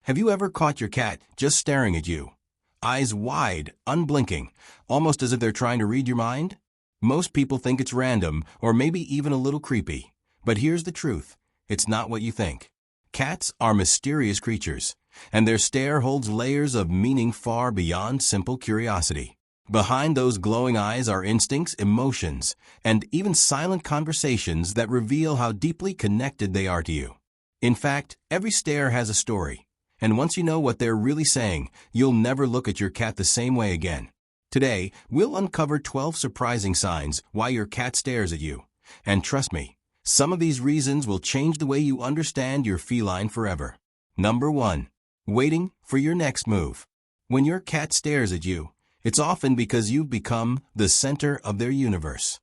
Have you ever caught your cat just staring at you? Eyes wide, unblinking, almost as if they're trying to read your mind? Most people think it's random or maybe even a little creepy. But here's the truth. It's not what you think. Cats are mysterious creatures, and their stare holds layers of meaning far beyond simple curiosity. Behind those glowing eyes are instincts, emotions, and even silent conversations that reveal how deeply connected they are to you. In fact, every stare has a story, and once you know what they're really saying, you'll never look at your cat the same way again. Today, we'll uncover 12 surprising signs why your cat stares at you. And trust me, some of these reasons will change the way you understand your feline forever. Number 1. Waiting for your next move. When your cat stares at you, it's often because you've become the center of their universe.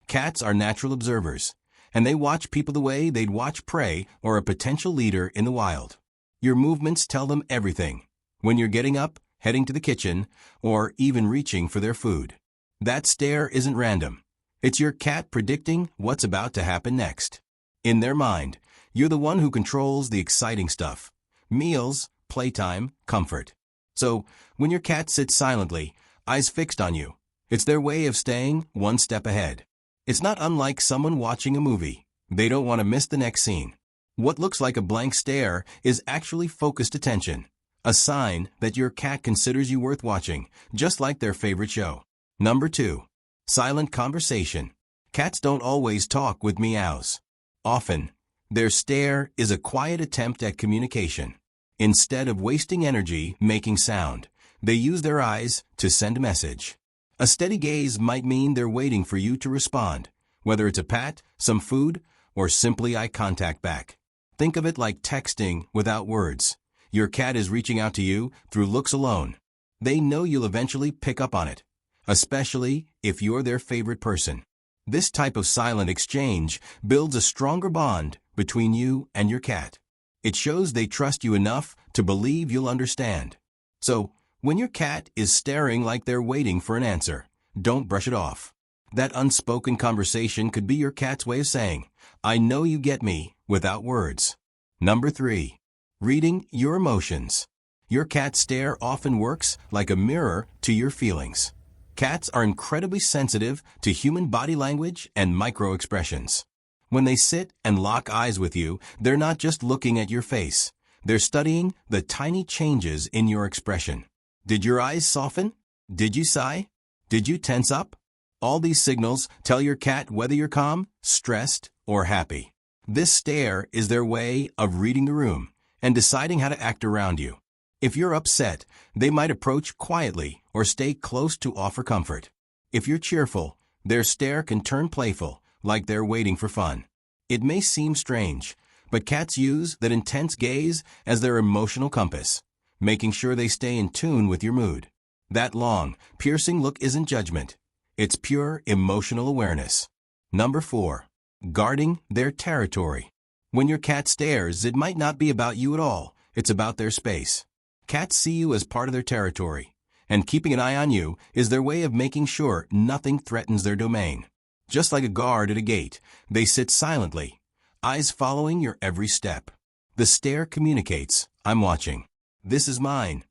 Cats are natural observers, and they watch people the way they'd watch prey or a potential leader in the wild. Your movements tell them everything. When you're getting up, heading to the kitchen, or even reaching for their food. That stare isn't random. It's your cat predicting what's about to happen next. In their mind, you're the one who controls the exciting stuff. Meals, playtime, comfort. So, when your cat sits silently, eyes fixed on you, it's their way of staying one step ahead. It's not unlike someone watching a movie. They don't want to miss the next scene. What looks like a blank stare is actually focused attention. A sign that your cat considers you worth watching, just like their favorite show. Number 2. Silent conversation. Cats don't always talk with meows. Often, their stare is a quiet attempt at communication. Instead of wasting energy making sound, they use their eyes to send a message. A steady gaze might mean they're waiting for you to respond, whether it's a pat, some food, or simply eye contact back. Think of it like texting without words. Your cat is reaching out to you through looks alone. They know you'll eventually pick up on it, especially if you're their favorite person. This type of silent exchange builds a stronger bond between you and your cat. It shows they trust you enough to believe you'll understand. So, when your cat is staring like they're waiting for an answer, don't brush it off. That unspoken conversation could be your cat's way of saying, "I know you get me," without words. Number 3. Reading your emotions. Your cat's stare often works like a mirror to your feelings. Cats are incredibly sensitive to human body language and micro-expressions. When they sit and lock eyes with you, they're not just looking at your face. They're studying the tiny changes in your expression. Did your eyes soften? Did you sigh? Did you tense up? All these signals tell your cat whether you're calm, stressed, or happy. This stare is their way of reading the room and deciding how to act around you. If you're upset, they might approach quietly or stay close to offer comfort. If you're cheerful, their stare can turn playful, like they're waiting for fun. It may seem strange, but cats use that intense gaze as their emotional compass, making sure they stay in tune with your mood. That long, piercing look isn't judgment. It's pure emotional awareness. Number 4. Guarding their territory. When your cat stares, it might not be about you at all. It's about their space. Cats see you as part of their territory, and keeping an eye on you is their way of making sure nothing threatens their domain. Just like a guard at a gate, they sit silently, eyes following your every step. The stare communicates, "I'm watching. This is mine."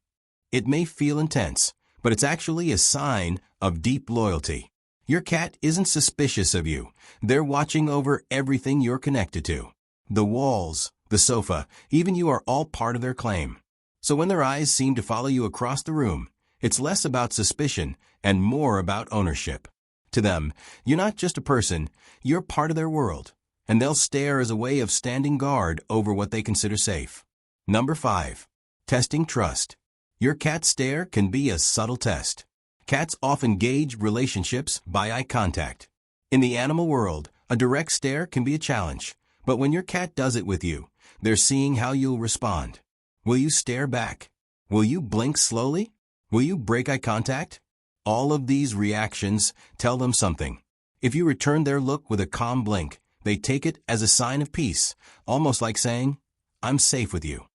It may feel intense, but it's actually a sign of deep loyalty. Your cat isn't suspicious of you. They're watching over everything you're connected to. The walls, the sofa, even you are all part of their claim. So when their eyes seem to follow you across the room, it's less about suspicion and more about ownership. To them, you're not just a person, you're part of their world, and they'll stare as a way of standing guard over what they consider safe. Number 5. Testing trust. Your cat's stare can be a subtle test. Cats often gauge relationships by eye contact. In the animal world, a direct stare can be a challenge, but when your cat does it with you, they're seeing how you'll respond. Will you stare back? Will you blink slowly? Will you break eye contact? All of these reactions tell them something. If you return their look with a calm blink, they take it as a sign of peace, almost like saying, "I'm safe with you."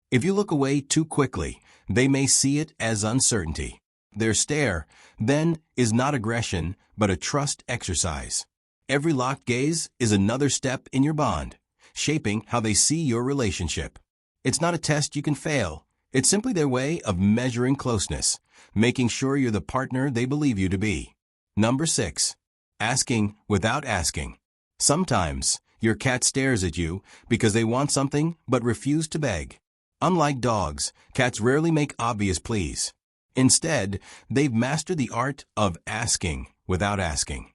If you look away too quickly, they may see it as uncertainty. Their stare, then, is not aggression, but a trust exercise. Every locked gaze is another step in your bond, shaping how they see your relationship. It's not a test you can fail. It's simply their way of measuring closeness, making sure you're the partner they believe you to be. Number 6. Asking without asking. Sometimes, your cat stares at you because they want something but refuse to beg. Unlike dogs, cats rarely make obvious pleas. Instead, they've mastered the art of asking without asking.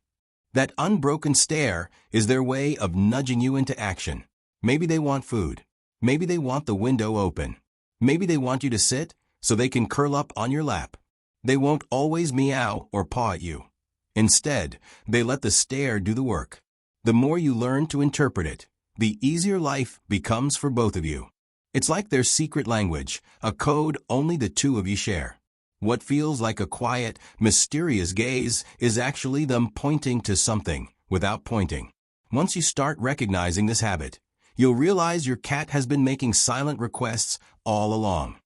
That unbroken stare is their way of nudging you into action. Maybe they want food. Maybe they want the window open. Maybe they want you to sit so they can curl up on your lap. They won't always meow or paw at you. Instead, they let the stare do the work. The more you learn to interpret it, the easier life becomes for both of you. It's like their secret language, a code only the two of you share. What feels like a quiet, mysterious gaze is actually them pointing to something without pointing. Once you start recognizing this habit, you'll realize your cat has been making silent requests all along.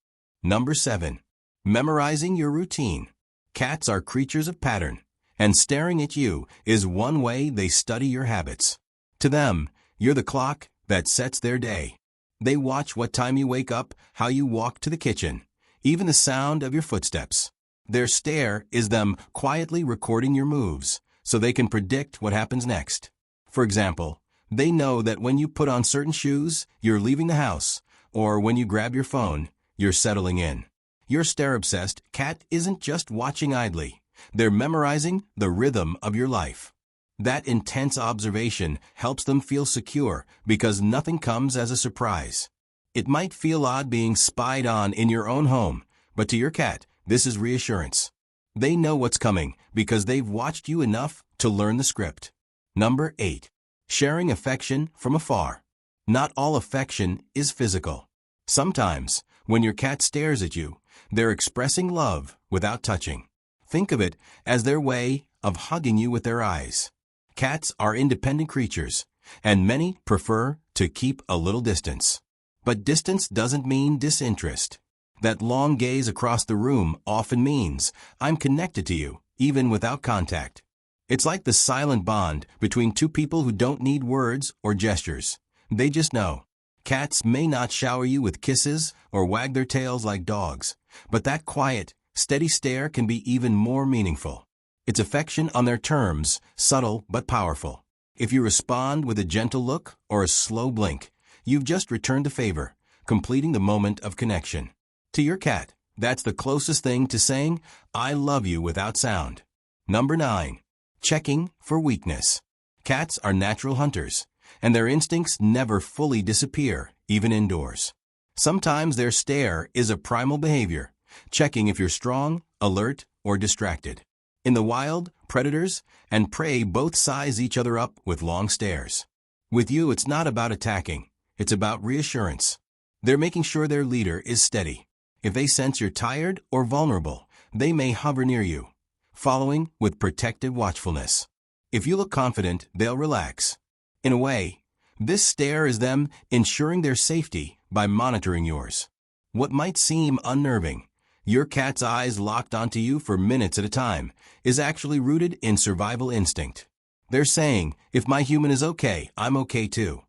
Number 7. Memorizing your routine. Cats are creatures of pattern, and staring at you is one way they study your habits. To them, you're the clock that sets their day. They watch what time you wake up, how you walk to the kitchen, even the sound of your footsteps. Their stare is them quietly recording your moves, so they can predict what happens next. For example, they know that when you put on certain shoes, you're leaving the house, or when you grab your phone, you're settling in. Your stare-obsessed cat isn't just watching idly. They're memorizing the rhythm of your life. That intense observation helps them feel secure because nothing comes as a surprise. It might feel odd being spied on in your own home, but to your cat, this is reassurance. They know what's coming because they've watched you enough to learn the script. Number 8. Sharing affection from afar. Not all affection is physical. Sometimes, when your cat stares at you, they're expressing love without touching. Think of it as their way of hugging you with their eyes. Cats are independent creatures, and many prefer to keep a little distance. But distance doesn't mean disinterest. That long gaze across the room often means, I'm connected to you, even without contact. It's like the silent bond between two people who don't need words or gestures. They just know. Cats may not shower you with kisses or wag their tails like dogs, but that quiet, steady stare can be even more meaningful. It's affection on their terms, subtle but powerful. If you respond with a gentle look or a slow blink, you've just returned the favor, completing the moment of connection. To your cat, that's the closest thing to saying, I love you without sound. Number 9. Checking for weakness. Cats are natural hunters, and their instincts never fully disappear, even indoors. Sometimes their stare is a primal behavior, checking if you're strong, alert, or distracted. In the wild, predators and prey both size each other up with long stares. With you, it's not about attacking. It's about reassurance. They're making sure their leader is steady. If they sense you're tired or vulnerable, they may hover near you, following with protective watchfulness. If you look confident, they'll relax. In a way, this stare is them ensuring their safety by monitoring yours. What might seem unnerving, your cat's eyes locked onto you for minutes at a time, is actually rooted in survival instinct. They're saying, if my human is okay, I'm okay too.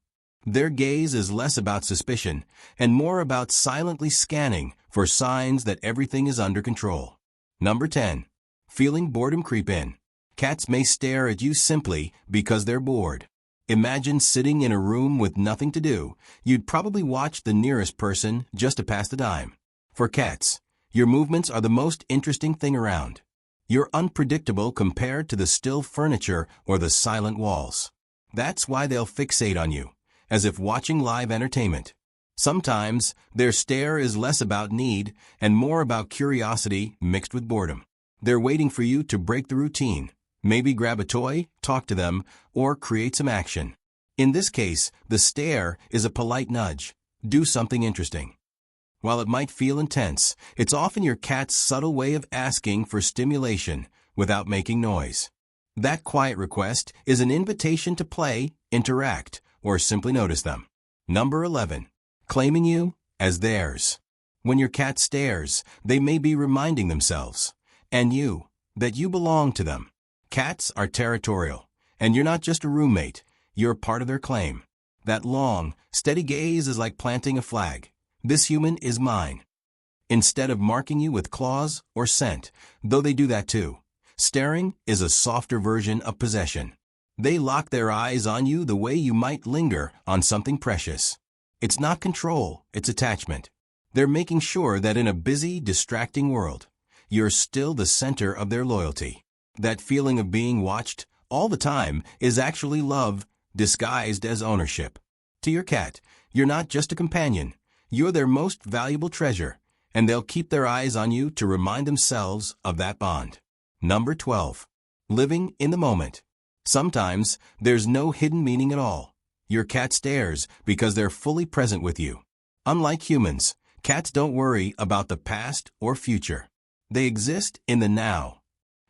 Their gaze is less about suspicion and more about silently scanning for signs that everything is under control. Number 10. Feeling boredom creep in. Cats may stare at you simply because they're bored. Imagine sitting in a room with nothing to do. You'd probably watch the nearest person just to pass the time. For cats, your movements are the most interesting thing around. You're unpredictable compared to the still furniture or the silent walls. That's why they'll fixate on you, as if watching live entertainment. Sometimes, their stare is less about need and more about curiosity mixed with boredom. They're waiting for you to break the routine. Maybe grab a toy, talk to them, or create some action. In this case, the stare is a polite nudge. Do something interesting. While it might feel intense, it's often your cat's subtle way of asking for stimulation without making noise. That quiet request is an invitation to play, interact, or simply notice them. Number 11. Claiming you as theirs. When your cat stares, they may be reminding themselves, and you, that you belong to them. Cats are territorial, and you're not just a roommate, you're part of their claim. That long, steady gaze is like planting a flag. This human is mine. Instead of marking you with claws or scent, though they do that too. Staring is a softer version of possession. They lock their eyes on you the way you might linger on something precious. It's not control, it's attachment. They're making sure that in a busy, distracting world, you're still the center of their loyalty. That feeling of being watched all the time is actually love disguised as ownership. To your cat, you're not just a companion. You're their most valuable treasure, and they'll keep their eyes on you to remind themselves of that bond. Number 12. Living in the moment. Sometimes there's no hidden meaning at all. Your cat stares because they're fully present with you. Unlike humans, cats don't worry about the past or future. They exist in the now.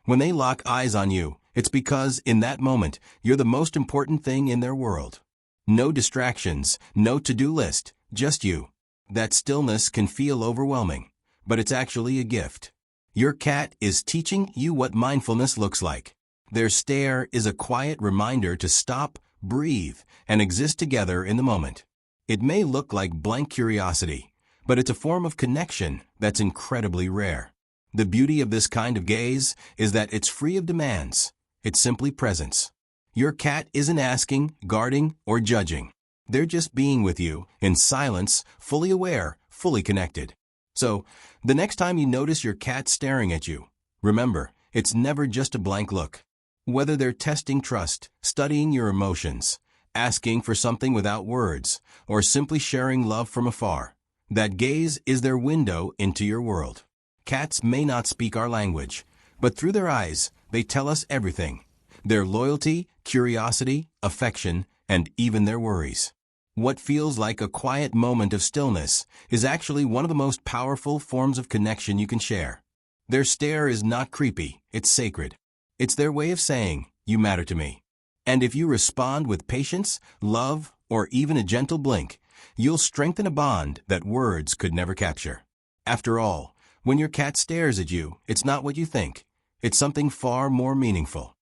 When they lock eyes on you, it's because in that moment, you're the most important thing in their world. No distractions, no to-do list, just you. That stillness can feel overwhelming, but it's actually a gift. Your cat is teaching you what mindfulness looks like. Their stare is a quiet reminder to stop, breathe, and exist together in the moment. It may look like blank curiosity, but it's a form of connection that's incredibly rare. The beauty of this kind of gaze is that it's free of demands. It's simply presence. Your cat isn't asking, guarding, or judging. They're just being with you, in silence, fully aware, fully connected. So, the next time you notice your cat staring at you, remember, it's never just a blank look. Whether they're testing trust, studying your emotions, asking for something without words, or simply sharing love from afar, that gaze is their window into your world. Cats may not speak our language, but through their eyes, they tell us everything. Their loyalty, curiosity, affection, and even their worries. What feels like a quiet moment of stillness is actually one of the most powerful forms of connection you can share. Their stare is not creepy, it's sacred. It's their way of saying, "You matter to me." And if you respond with patience, love, or even a gentle blink, you'll strengthen a bond that words could never capture. After all, when your cat stares at you, it's not what you think. It's something far more meaningful.